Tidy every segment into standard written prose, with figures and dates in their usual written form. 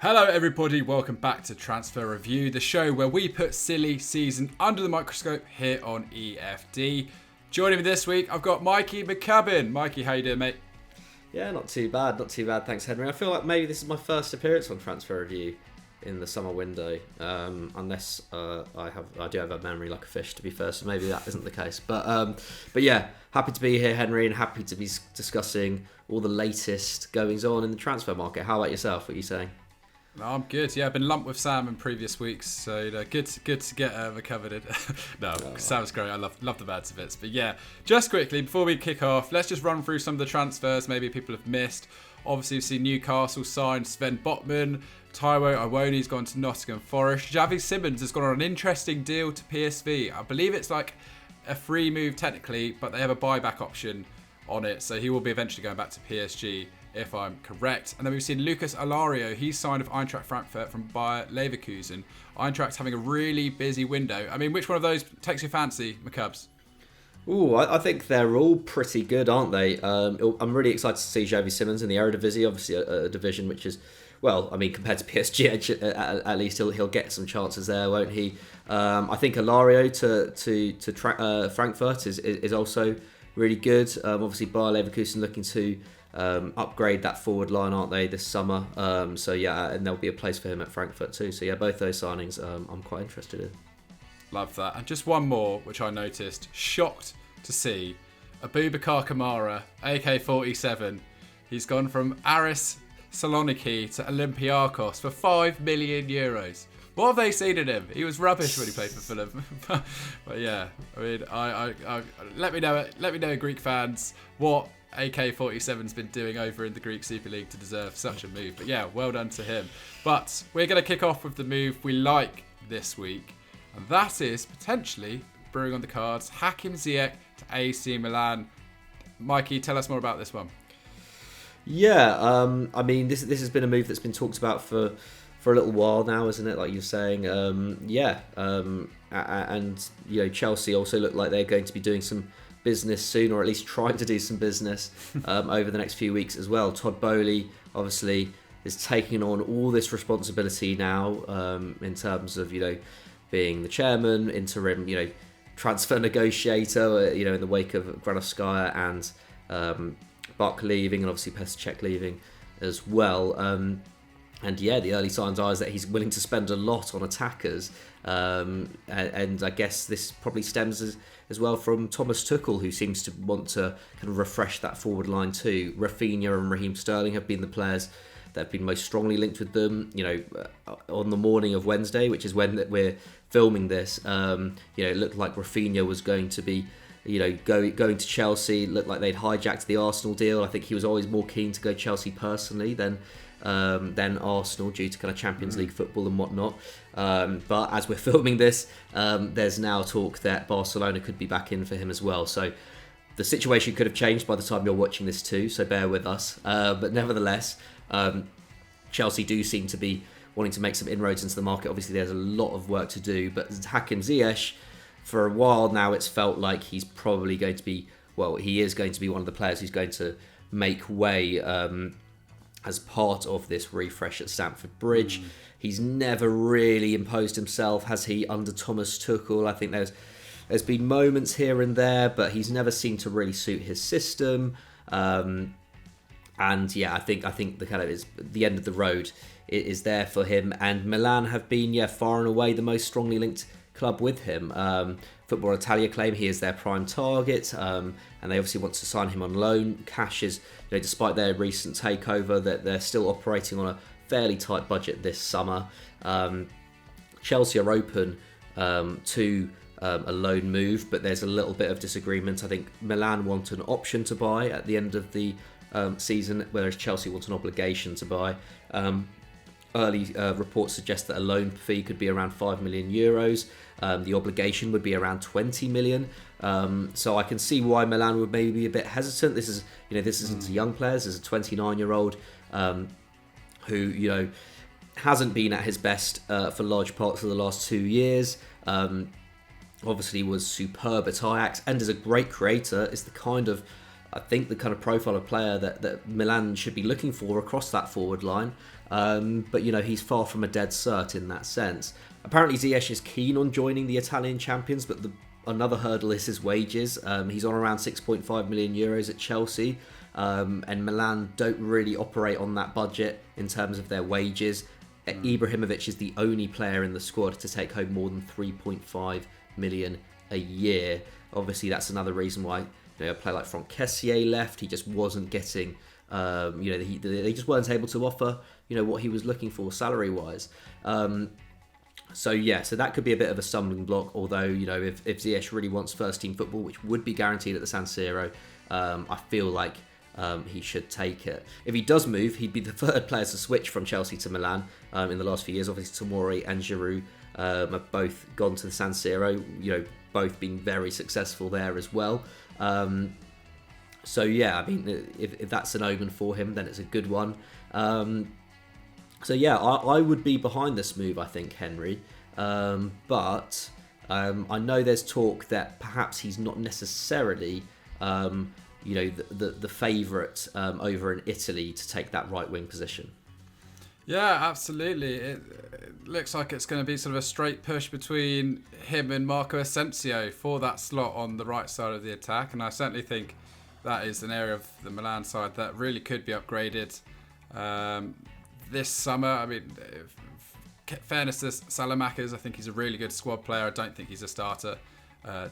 Hello everybody, welcome back to Transfer Review, the show where we put silly season under the microscope here on EFD. Joining me this week, I've got Mikey McCubs. Mikey, how you doing, mate? Yeah, not too bad, thanks Henry. I feel like maybe this is my first appearance on Transfer Review in the summer window, unless I do have a memory like a fish, to be fair, so maybe that isn't the case. But yeah, happy to be here, Henry, and happy to be discussing all the latest goings on in the transfer market. How about yourself? What are you saying? No, I'm good. Yeah, I've been lumped with Sam in previous weeks, so good to get recovered. Sam's great. I love the bad bits. But yeah, just quickly before we kick off, let's just run through some of the transfers maybe people have missed. Obviously, we've seen Newcastle sign Sven Botman. Taiwo Awoni's gone to Nottingham Forest. Xavi Simons has gone on an interesting deal to PSV. I believe it's like a free move technically, but they have a buyback option on it, so he will be eventually going back to PSG. If I'm correct. And then we've seen Lucas Alario. He's signed of Eintracht Frankfurt from Bayer Leverkusen. Eintracht's having a really busy window. I mean, which one of those takes your fancy, McCubs? Ooh, I think they're all pretty good, aren't they? I'm really excited to see Xavi Simons in the Eredivisie, obviously a division which is, well, I mean, compared to PSG, at least he'll get some chances there, won't he? I think Alario to Frankfurt is also really good. Obviously, Bayer Leverkusen looking to upgrade that forward line, aren't they, this summer? So yeah, and there'll be a place for him at Frankfurt too. So yeah, both those signings I'm quite interested in. Love that. And just one more, which I noticed, shocked to see, Abubakar Kamara, AK-47. He's gone from Aris Saloniki to Olympiacos for €5 million. What have they seen in him? He was rubbish when he played for Fulham. But yeah, I mean, I let me know, Greek fans, what AK-47's been doing over in the Greek Super League to deserve such a move. But yeah, well done to him. But we're going to kick off with the move we like this week. And that is potentially brewing on the cards, Hakim Ziyech to AC Milan. Mikey, tell us more about this one. Yeah, I mean, this has been a move that's been talked about for a little while now, isn't it? Like you're saying, and you know, Chelsea also look like they're going to be doing some business soon, or at least trying to do some business over the next few weeks as well. Todd Boehly obviously is taking on all this responsibility now in terms of, you know, being the chairman, interim, you know, transfer negotiator, you know, in the wake of Granovskaya and Buck leaving, and obviously Pesicek leaving as well. And yeah, the early signs are that he's willing to spend a lot on attackers. And I guess this probably stems as well from Thomas Tuchel, who seems to want to kind of refresh that forward line too. Rafinha and Raheem Sterling have been the players that have been most strongly linked with them. You know, on the morning of Wednesday, which is when we're filming this, you know, it looked like Rafinha was going to be, you know, going to Chelsea. It looked like they'd hijacked the Arsenal deal. I think he was always more keen to go Chelsea personally than Arsenal, due to kind of Champions League football and whatnot. But as we're filming this, there's now talk that Barcelona could be back in for him as well. So the situation could have changed by the time you're watching this too, so bear with us. But nevertheless, Chelsea do seem to be wanting to make some inroads into the market. Obviously, there's a lot of work to do, but Hakim Ziyech, for a while now, it's felt like he's probably going to be, well, he is going to be one of the players who's going to make way as part of this refresh at Stamford Bridge. He's never really imposed himself, has he, under Thomas Tuchel? I think there's been moments here and there, but he's never seemed to really suit his system. And yeah, I think the kind of is the end of the road is there for him. And Milan have been, far and away the most strongly linked club with him. Football Italia claim he is their prime target, and they obviously want to sign him on loan. Cash is, you know, despite their recent takeover, that they're still operating on a fairly tight budget this summer. Chelsea are open to a loan move, but there's a little bit of disagreement. I think Milan want an option to buy at the end of the season, whereas Chelsea want an obligation to buy. Early reports suggest that a loan fee could be around €5 million. The obligation would be around 20 million. So I can see why Milan would maybe be a bit hesitant. This isn't a young player. This is a 29-year-old who, you know, hasn't been at his best for large parts of the last 2 years. Obviously was superb at Ajax and is a great creator. Is the kind of profile of player that Milan should be looking for across that forward line. But, he's far from a dead cert in that sense. Apparently Ziyech is keen on joining the Italian champions, but another hurdle is his wages. He's on around 6.5 million euros at Chelsea, and Milan don't really operate on that budget in terms of their wages. Ibrahimovic is the only player in the squad to take home more than 3.5 million a year. Obviously, that's another reason why a player like Franck Kessié left. He just wasn't getting, they just weren't able to offer, what he was looking for salary-wise. So that could be a bit of a stumbling block. Although, if Ziyech really wants first-team football, which would be guaranteed at the San Siro, I feel like he should take it. If he does move, he'd be the third player to switch from Chelsea to Milan in the last few years. Obviously, Tomori and Giroud have both gone to the San Siro, both being very successful there as well. If that's an omen for him, then it's a good one. I would be behind this move, I think, Henry. But I know there's talk that perhaps he's not necessarily the favourite over in Italy to take that right wing position. Yeah, absolutely. It looks like it's going to be sort of a straight push between him and Marco Ascencio for that slot on the right side of the attack, and I certainly think that is an area of the Milan side that really could be upgraded this summer. I mean, fairness to Salamanca's, I think he's a really good squad player. I don't think he's a starter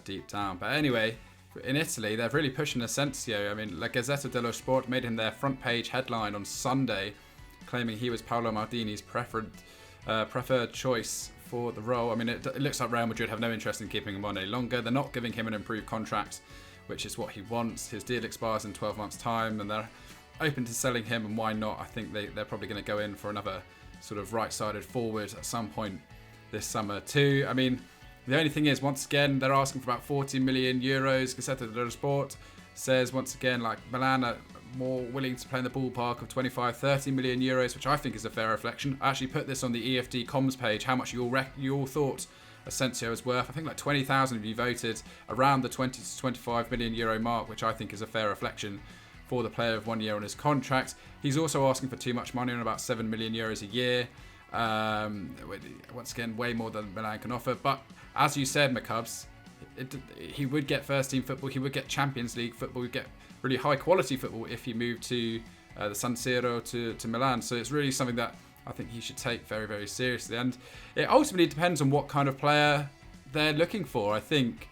deep down. But anyway, in Italy, they're really pushing Asensio. I mean, La Gazzetta dello Sport made him their front page headline on Sunday, claiming he was Paolo Maldini's preferred choice for the role. I mean, it looks like Real Madrid have no interest in keeping him on any longer. They're not giving him an improved contract, which is what he wants. His deal expires in 12 months' time, and they're open to selling him, and why not? I think they're probably going to go in for another sort of right-sided forward at some point this summer too. I mean, the only thing is, once again, they're asking for about 40 million euros. Gazzetta dello Sport says, once again, like Milan are more willing to play in the ballpark of 25-30 million euros, which I think is a fair reflection. I actually put this on the EFD comms page, how much you all thought Asensio is worth. I think like 20,000 of you voted around the 20 to 25 million euro mark, which I think is a fair reflection for the player of 1 year on his contract. He's also asking for too much money, on about 7 million euros a year. Once again, way more than Milan can offer. But as you said, McCubs, he would get first team football, he would get Champions League football, he'd get really high quality football if he moved to the San Siro to Milan. So it's really something that I think he should take very, very seriously. And it ultimately depends on what kind of player they're looking for. I think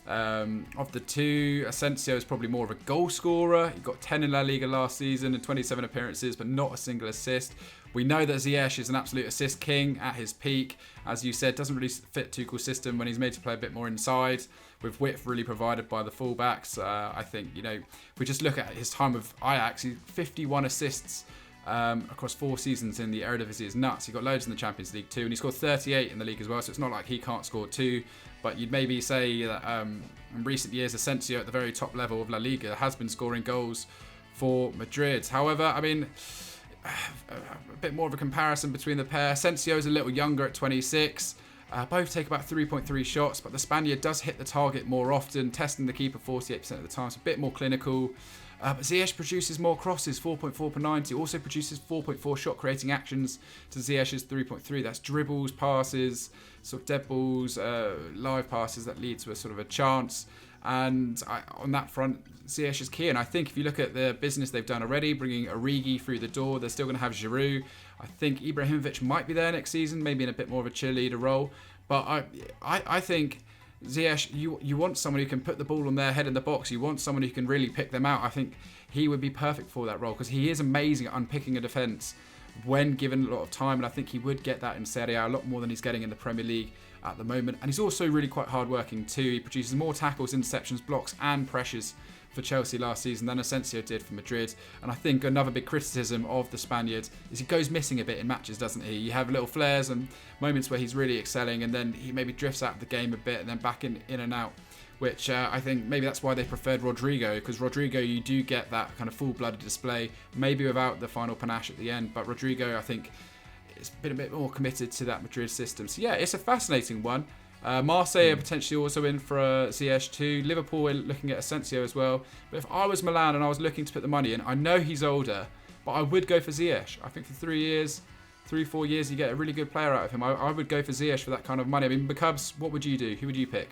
of the two, Asensio is probably more of a goal scorer. He got 10 in La Liga last season and 27 appearances, but not a single assist. We know that Ziyech is an absolute assist king at his peak. As you said, doesn't really fit Tuchel's system when he's made to play a bit more inside, with width really provided by the fullbacks. I think, if we just look at his time with Ajax, he's 51 assists across 4 seasons in the Eredivisie is nuts. He got loads in the Champions League too, and he scored 38 in the league as well, so it's not like he can't score too. But you'd maybe say that in recent years, Ascencio at the very top level of La Liga has been scoring goals for Madrid. However, I mean, a bit more of a comparison between the pair. Asensio is a little younger at 26. Both take about 3.3 shots, but the Spaniard does hit the target more often, testing the keeper 48% of the time, so a bit more clinical. But Ziyech produces more crosses, 4.4 per 90. Also produces 4.4 shot creating actions to Ziyech's 3.3. That's dribbles, passes, sort of dead balls, live passes that lead to a sort of a chance. And on that front, Ziyech is key. And I think if you look at the business they've done already, bringing Origi through the door, they're still going to have Giroud. I think Ibrahimovic might be there next season, maybe in a bit more of a cheerleader role. But I think Ziyech, you want someone who can put the ball on their head in the box. You want someone who can really pick them out. I think he would be perfect for that role because he is amazing at unpicking a defence when given a lot of time. And I think he would get that in Serie A a lot more than he's getting in the Premier League at the moment. And he's also really quite hard-working too. He produces more tackles, interceptions, blocks and pressures for Chelsea last season than Asensio did for Madrid. And I think another big criticism of the Spaniard is he goes missing a bit in matches, doesn't he? You have little flares and moments where he's really excelling and then he maybe drifts out of the game a bit and then back in and out, which I think maybe that's why they preferred Rodrigo, because Rodrigo, you do get that kind of full-blooded display, maybe without the final panache at the end, but Rodrigo, I think, has been a bit more committed to that Madrid system. So yeah, it's a fascinating one. Marseille are potentially also in for Ziyech too. Liverpool are looking at Asensio as well. But if I was Milan and I was looking to put the money in, I know he's older, But I would go for Ziyech. I think for 4 years, you get a really good player out of him. I would go for Ziyech for that kind of money. I mean, McCubs, what would you do? Who would you pick?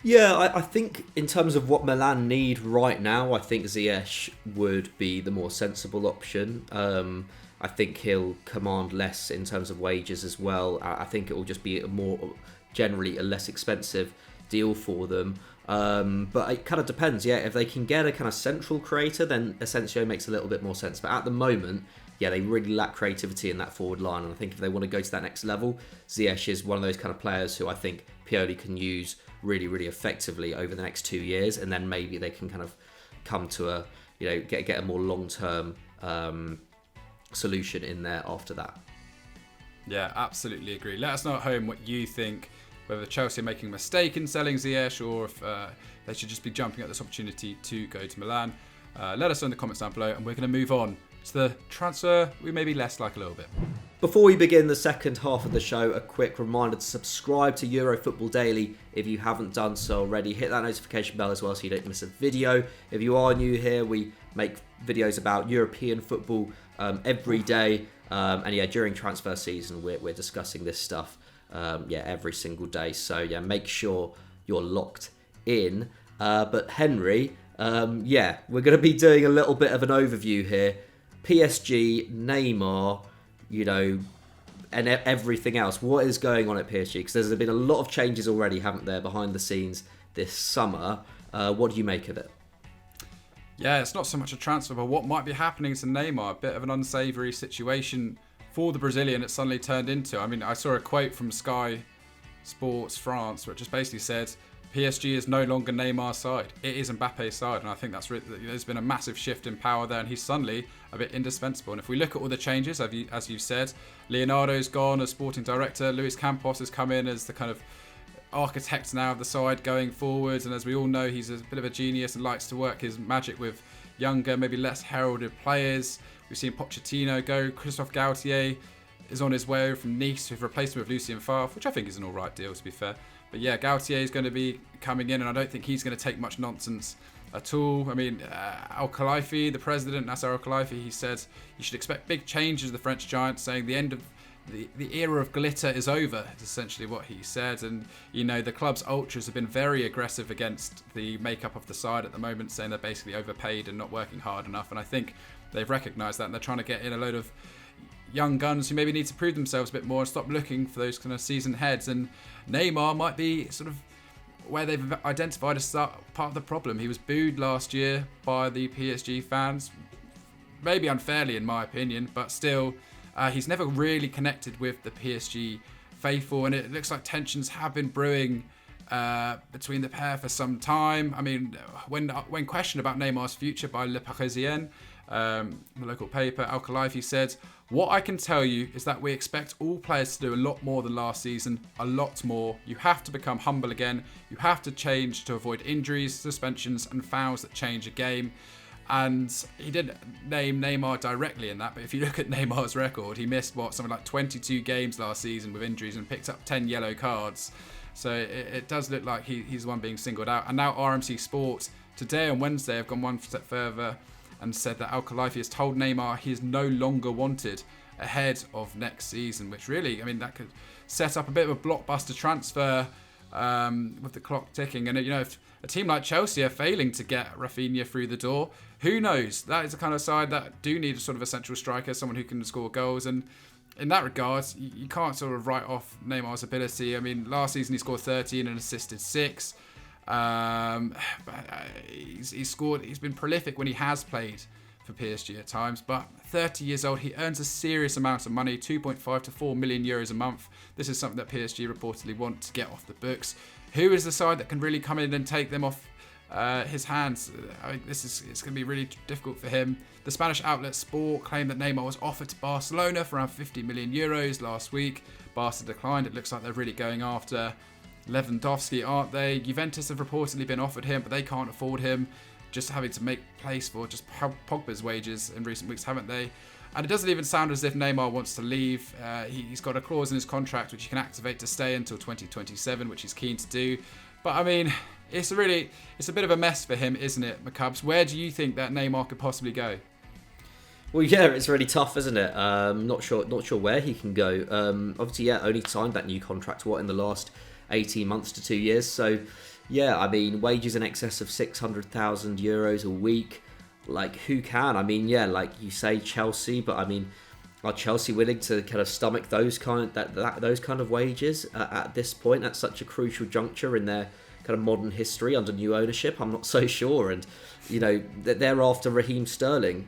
Yeah, I think in terms of what Milan need right now, I think Ziyech would be the more sensible option. I think he'll command less in terms of wages as well. I think it will just be generally a less expensive deal for them. But it kind of depends. Yeah, if they can get a kind of central creator, then Ascencio makes a little bit more sense. But at the moment, yeah, they really lack creativity in that forward line. And I think if they want to go to that next level, Ziyech is one of those kind of players who I think Pioli can use really, really effectively over the next 2 years. And then maybe they can kind of come to a, get a more long-term solution in there after that. Yeah, absolutely agree. Let us know at home what you think, whether Chelsea are making a mistake in selling Ziyech or if they should just be jumping at this opportunity to go to Milan. Let us know in the comments down below, and we're going to move on to the transfer we maybe less like a little bit. Before we begin the second half of the show, a quick reminder to subscribe to Euro Football Daily if you haven't done so already. Hit that notification bell as well so you don't miss a video. If you are new here, we make videos about European football every day. And yeah, during transfer season, we're discussing this stuff every single day. So yeah, make sure you're locked in. But Henry, we're going to be doing a little bit of an overview here. PSG, Neymar, and everything else. What is going on at PSG? Because there's been a lot of changes already, haven't there, behind the scenes this summer. What do you make of it? Yeah, it's not so much a transfer, but what might be happening to Neymar. A bit of an unsavoury situation for the Brazilian it suddenly turned into. I mean, I saw a quote from Sky Sports France, which just basically said, PSG is no longer Neymar's side. It is Mbappe's side. And I think there's been a massive shift in power there, and he's suddenly a bit indispensable. And if we look at all the changes, as you've said, Leonardo's gone as sporting director. Luis Campos has come in as the kind of architect now of the side going forward. And as we all know, he's a bit of a genius and likes to work his magic with younger, maybe less heralded players. We've seen Pochettino go. Christophe Galtier is on his way from Nice. We've replaced him with Lucien Favre, which I think is an all right deal, to be fair. But yeah, Galtier is going to be coming in, and I don't think he's going to take much nonsense at all. I mean, Al-Khalifi, the president, Nasser Al-Khalifi, he said you should expect big changes of the French giant, saying the end of the era of glitter is over, is essentially what he said. And, the club's ultras have been very aggressive against the makeup of the side at the moment, saying they're basically overpaid and not working hard enough. And I think they've recognised that, and they're trying to get in a load of young guns who maybe need to prove themselves a bit more and stop looking for those kind of seasoned heads. And Neymar might be sort of where they've identified as part of the problem. He was booed last year by the PSG fans, maybe unfairly in my opinion, but still he's never really connected with the PSG faithful, and it looks like tensions have been brewing between the pair for some time. I mean, when questioned about Neymar's future by Le Parisien, the local paper, Al-Khalifi said, "What I can tell you is that we expect all players to do a lot more than last season, a lot more. You have to become humble again. You have to change to avoid injuries, suspensions and fouls that change a game." And he didn't name Neymar directly in that, but if you look at Neymar's record, he missed something like 22 games last season with injuries and picked up 10 yellow cards. So it does look like he's the one being singled out. And now RMC Sport today on Wednesday have gone one step further and said that Al-Khalifi has told Neymar he is no longer wanted ahead of next season, which really, I mean, that could set up a bit of a blockbuster transfer with the clock ticking. And, if a team like Chelsea are failing to get Rafinha through the door, who knows? That is the kind of side that do need a sort of a central striker, someone who can score goals. And in that regard, you can't sort of write off Neymar's ability. I mean, last season he scored 13 and assisted 6. He's scored. He's been prolific when he has played for PSG at times, but 30 years old, he earns a serious amount of money, 2.5 to 4 million euros a month. This is something that PSG reportedly want to get off the books. Who is the side that can really come in and take them off his hands? I mean, it's going to be really difficult for him. The Spanish outlet Sport claimed that Neymar was offered to Barcelona for around 50 million euros last week. Barca declined. It looks like they're really going after Lewandowski, aren't they? Juventus have reportedly been offered him, but they can't afford him. Just having to make place for just Pogba's wages in recent weeks, haven't they? And it doesn't even sound as if Neymar wants to leave. He's got a clause in his contract which he can activate to stay until 2027, which he's keen to do. But I mean, it's a bit of a mess for him, isn't it, McCubs? Where do you think that Neymar could possibly go? Well, yeah, it's really tough, isn't it? Not sure where he can go. Obviously, yeah, only signed that new contract in the last 18 months to 2 years. So, yeah, I mean, wages in excess of 600,000 euros a week. Like, who can? I mean, yeah, like you say, Chelsea, but I mean, are Chelsea willing to kind of stomach those kind of wages at this point, at such a crucial juncture in their kind of modern history under new ownership? I'm not so sure. And, you know, they're after Raheem Sterling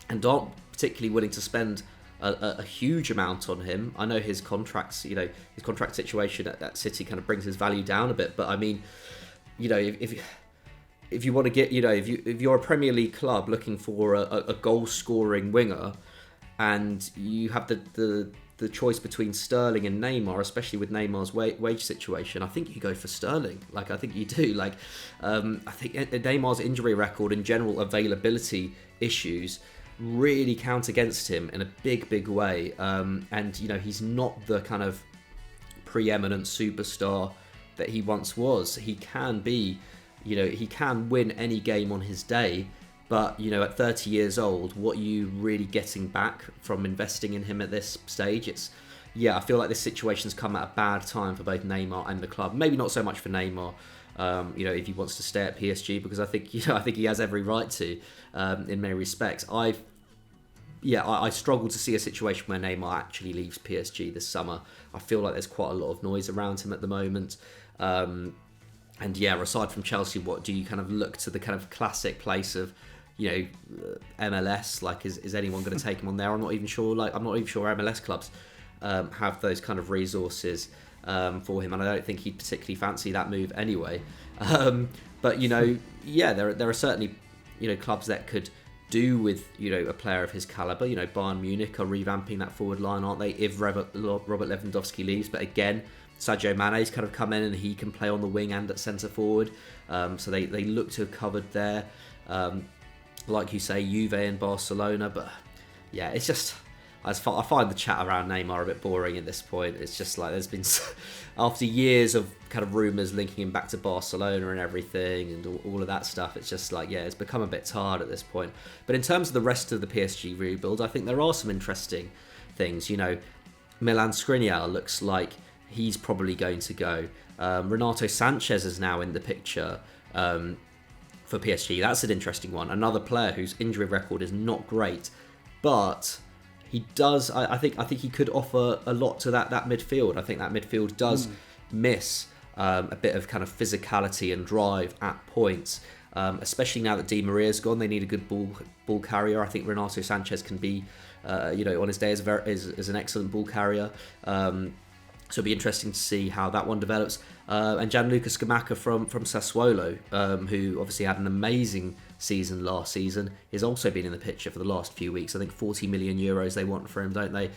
and aren't particularly willing to spend a huge amount on him. I know his contract situation at City kind of brings his value down a bit, but I mean, you know, if you want to get, you know, if you're a Premier League club looking for a goal scoring winger, and you have the choice between Sterling and Neymar, especially with Neymar's wage situation, I think you go for Sterling. Like, I think you do. Like, I think Neymar's injury record and general availability issues really count against him in a big way. And, you know, he's not the kind of preeminent superstar that he once was. He can be, you know, he can win any game on his day. But, you know, at 30 years old, what are you really getting back from investing in him at this stage? I feel like this situation's come at a bad time for both Neymar and the club. Maybe not so much for Neymar, you know, if he wants to stay at PSG, because I think he has every right to, in many respects. I struggle to see a situation where Neymar actually leaves PSG this summer. I feel like there's quite a lot of noise around him at the moment. And yeah, aside from Chelsea, what do you kind of look to the kind of classic place of, you know, MLS? Like, is anyone going to take him on there? I'm not even sure MLS clubs have those kind of resources for him, and I don't think he'd particularly fancy that move anyway. But, you know, yeah, there are certainly, you know, clubs that could do with, you know, a player of his caliber. You know, Bayern Munich are revamping that forward line, aren't they, if Robert Lewandowski leaves? But again, Sadio Mane's kind of come in and he can play on the wing and at centre forward. So they look to have covered there. Like you say, Juve and Barcelona. But yeah, it's just, I find the chat around Neymar a bit boring at this point. It's just like there's been, after years of kind of rumours linking him back to Barcelona and everything and all of that stuff, it's just like, yeah, it's become a bit tired at this point. But in terms of the rest of the PSG rebuild, I think there are some interesting things. You know, Milan Skriniar looks like he's probably going to go. Renato Sanchez is now in the picture for PSG. That's an interesting one. Another player whose injury record is not great, but he does. I think he could offer a lot to that midfield. I think that midfield does miss a bit of kind of physicality and drive at points, especially now that Di Maria's gone. They need a good ball carrier. I think Renato Sanchez can be, you know, on his day is an excellent ball carrier. So it'll be interesting to see how that one develops. And Gianluca Scamacca from Sassuolo, who obviously had an amazing season last season, has also been in the picture for the last few weeks. I think 40 million euros they want for him, don't they?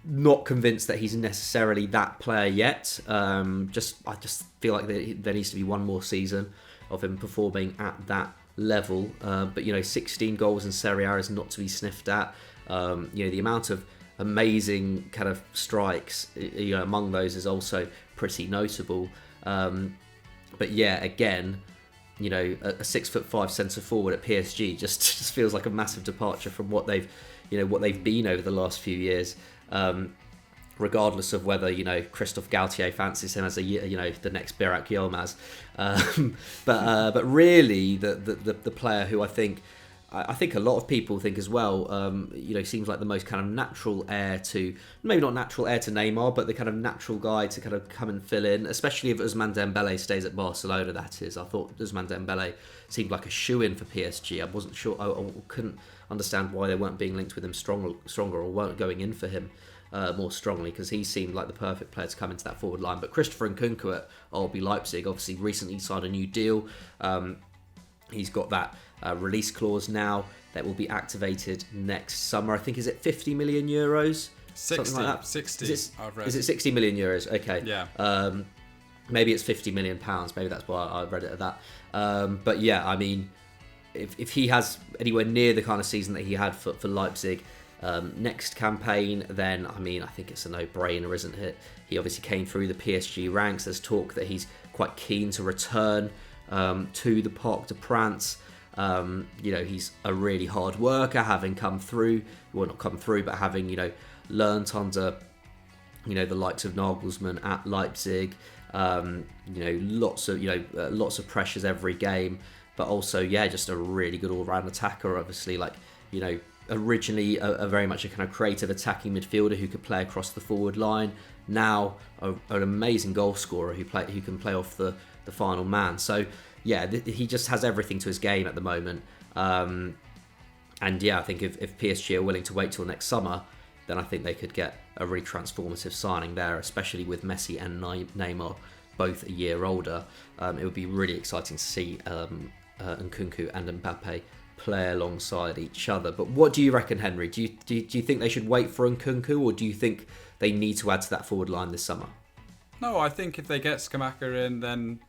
Not convinced that he's necessarily that player yet. I just feel like there needs to be one more season of him performing at that level. But, you know, 16 goals in Serie A is not to be sniffed at. You know, the amount of amazing kind of strikes, you know, among those is also pretty notable. But yeah, again, you know, a 6'5" centre forward at PSG just feels like a massive departure from what they've been over the last few years. Regardless of whether, you know, Christophe Galtier fancies him as the next Burak Yilmaz, but really the player who I think a lot of people think as well, you know, seems like the most kind of natural heir to, maybe not natural heir to Neymar, but the kind of natural guy to kind of come and fill in, especially if Ousmane Dembele stays at Barcelona, that is. I thought Ousmane Dembele seemed like a shoo-in for PSG. I wasn't sure, I couldn't understand why they weren't being linked with him stronger or weren't going in for him more strongly, because he seemed like the perfect player to come into that forward line. But Christopher Nkunku at RB Leipzig obviously recently signed a new deal. He's got that release clause now that will be activated next summer. I think, is it 50 million euros? 60, something like that. 60, I've read. Is it 60 million euros? Okay. Yeah. Maybe it's 50 million pounds. Maybe that's why I read it at that. But yeah, I mean, if he has anywhere near the kind of season that he had for Leipzig next campaign, then I mean, I think it's a no-brainer, isn't it? He obviously came through the PSG ranks. There's talk that he's quite keen to return to the Parc des Princes. He's a really hard worker, having come through, well, not come through, but having, learnt under, the likes of Nagelsmann at Leipzig. Lots of pressures every game, but also, just a really good all-round attacker. Obviously, originally a very much a kind of creative attacking midfielder who could play across the forward line. Now an amazing goal scorer who can play off the final man. So he just has everything to his game at the moment. I think if PSG are willing to wait till next summer, then I think they could get a really transformative signing there, especially with Messi and Neymar both a year older. It would be really exciting to see Nkunku and Mbappe play alongside each other. But what do you reckon, Henry? Do you think they should wait for Nkunku, or do you think they need to add to that forward line this summer? No, I think if they get Scamacca in, then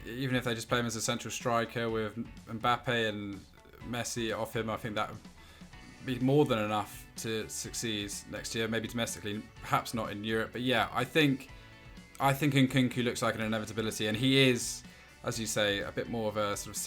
even if they just play him as a central striker with Mbappe and Messi off him, I think that would be more than enough to succeed next year, maybe domestically, perhaps not in Europe. But I think Nkunku looks like an inevitability, and he is, as you say, a bit more of a sort of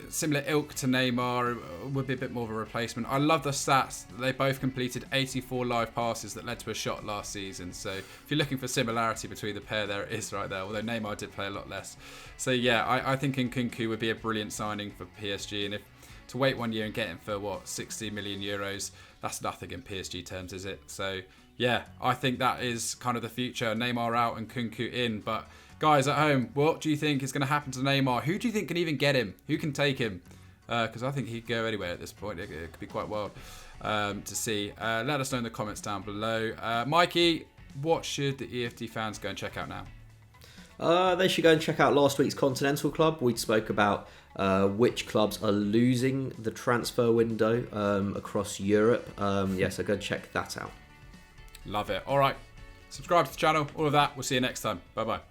similar ilk to Neymar, would be a bit more of a replacement. I love the stats. They both completed 84 live passes that led to a shot last season. So if you're looking for similarity between the pair, there it is right there, although Neymar did play a lot less. So I think Nkunku would be a brilliant signing for PSG, and if to wait 1 year and get him for 60 million euros, that's nothing in PSG terms, is it? So I think that is kind of the future. Neymar out and Nkunku in. But guys at home, what do you think is going to happen to Neymar? Who do you think can even get him? Who can take him? Because I think he could go anywhere at this point. It could be quite wild to see. Let us know in the comments down below. Mikey, what should the EFD fans go and check out now? They should go and check out last week's Continental Club. We spoke about which clubs are losing the transfer window across Europe. So go and check that out. Love it. All right. Subscribe to the channel. All of that. We'll see you next time. Bye-bye.